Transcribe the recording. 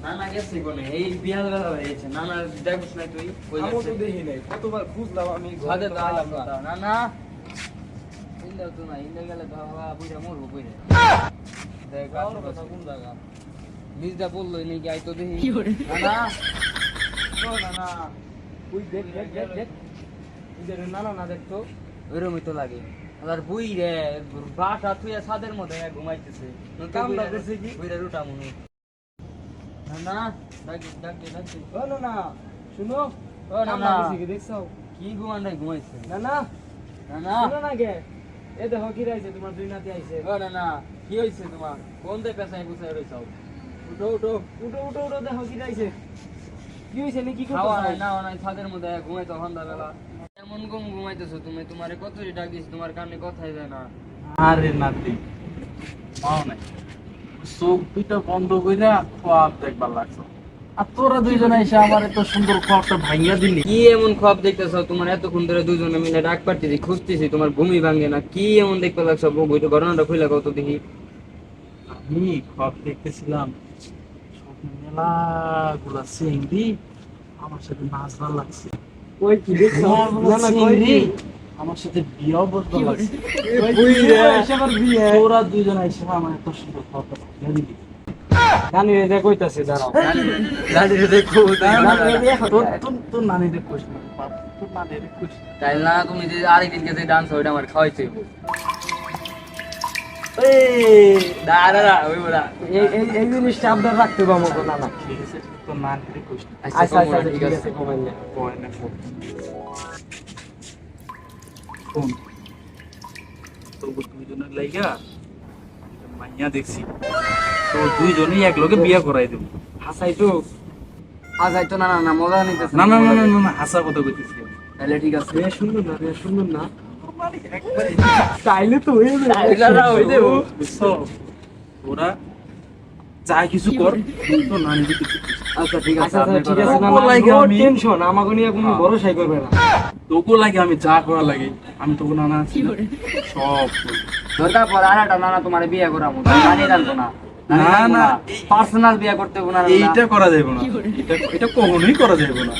নানা গেছে কোনে এই বিয়াল বেলা হয়েছে নানা দেখছ না তুই আমি তো দেখি নাই কতবার খুঁজলাম আমি সাদে ঘরে তো পাইলাম আলাম না। না নানা ইন্দা তো না ইন্দা গেলে তো বাবা বুইরা মরবো কইরে দেখ গাওর কথা কোন জায়গা? নিজদা বললো নাকি আই তো দেখি নানা ও নানা ওই দেখ দেখ দেখ দেখ ইদের নানা না দেখতো ওইরকমই তো লাগে আর বুই রে বাসা তুই ছাদের মধ্যে ঘুমাইতেছে কামটা করছে কি? বুইরা রুটা মনে নানা ডাক ডাক ডাক ও না শুনো ও কামটা নানা করছে কি দেখছো? কি ঘুমান্ডাই ঘুমাইছে নানা নানা শুনো না কে এ দেখো কি রাইছে তোমার দুই নাতি আইছে ও নানা কি হইছে তোমার কোন দে পেছায় গুছায় রইছাও উঠো উঠো উঠো উঠো উঠো দেখো কি রাইছে কি হইছে নি কি খাওয়া নাই করতেছ? না নাই ছাদের মধ্যে ঘুমাইতো সন্ধ্যাবেলা এমন ঘুমাইতেছো তুমি তোমারে কতই ডাক দিছি তোমার কানে কথাই যায় না আরে নাতি পাও নাই চোখ দুইটা বন্ধ কইরা খোয়াব দেখবার লাগছো আর তোরা দুইজন এসে আমার এত সুন্দর খোয়াবটা ভাঙিয়া দিলি কি এমন খোয়াব দেখতেছো তোমার এতক্ষণ ধরে দুজনে মিলে ডাক পাড়তেছি খুঁজতেছি তোমার ঘুমই ভাঙে না কি এমন দেখতে লাগছো বইটা ঘটনাটা খুলে কত দেখি আমি খোয়াব দেখতেছিলাম স্বপ্নে মেলা গুলা চিংড়ি আমার সাথে নাচবার লাগছে ওই কি দেখছো? মেলাগুলা নানা কই চিংড়ি কি? আমার সাথে বিয়েও বসবার লাগছে ওই কি রে? এসে আবার বিয়ে। তোরা দুইজন এসে আমার এত সুন্দর খোয়াবটা ভাঙিয়া দিলি জানি রে দেখ কইতাছে দাঁড়াও দাঁড়িয়ে দেখো তোর নানিরে কইস না বাপ, তোর নানিরে কইস না। তাই না তুমি যে আরেকদিনকে যে ডান্স ওইটা আমার খাওয়াইছে দাঁড়া ওই বড়া এই এই এই জিনিসটা আপনার রাখতে পাবো না না ঠিক আছে তোর নানিরে কইস না আচ্ছা আচ্ছা ঠিক আছে কমাইন না কয় না ফোন ফোন তোর দুইজনের লাইগা একটা মাইয়া দেখছি তো দুইজনেই এক লগে বিয়া করাই দেব হাসাই তো আজ আইতো না না না মজা নিতেছে না না না না না হাসা কথা কইতেছি আমি। তাহলে ঠিক আছে রে সুন্দর না রে সুন্দর না তোর মানে একবারে চাইলে তো হয়ে যাবে চাইলে হয়ে যাবে। বুঝছো? ওরা যা কিছু কর তো নানিরে কিছু করিস না। আচ্ছা ঠিক আছে আচ্ছা আপনি ঠিক করেন। আছে না তোর লাগে আমি- টেনশন আমাকে নিয়ে কোনো হ্যাঁ। ভরসাই করবে না তোকে লাগে আমি যা করা লাগে আমি তোকে নানা আছি না। সব করি। দরকার পর আর একটা নানা তোমার বিয়ে করাবো জানি জানতো না না, না, পার্সোনাল বিয়ে করতে হবে না এইটা করা যাবে না এটা এটা কখনোই করা যাবে না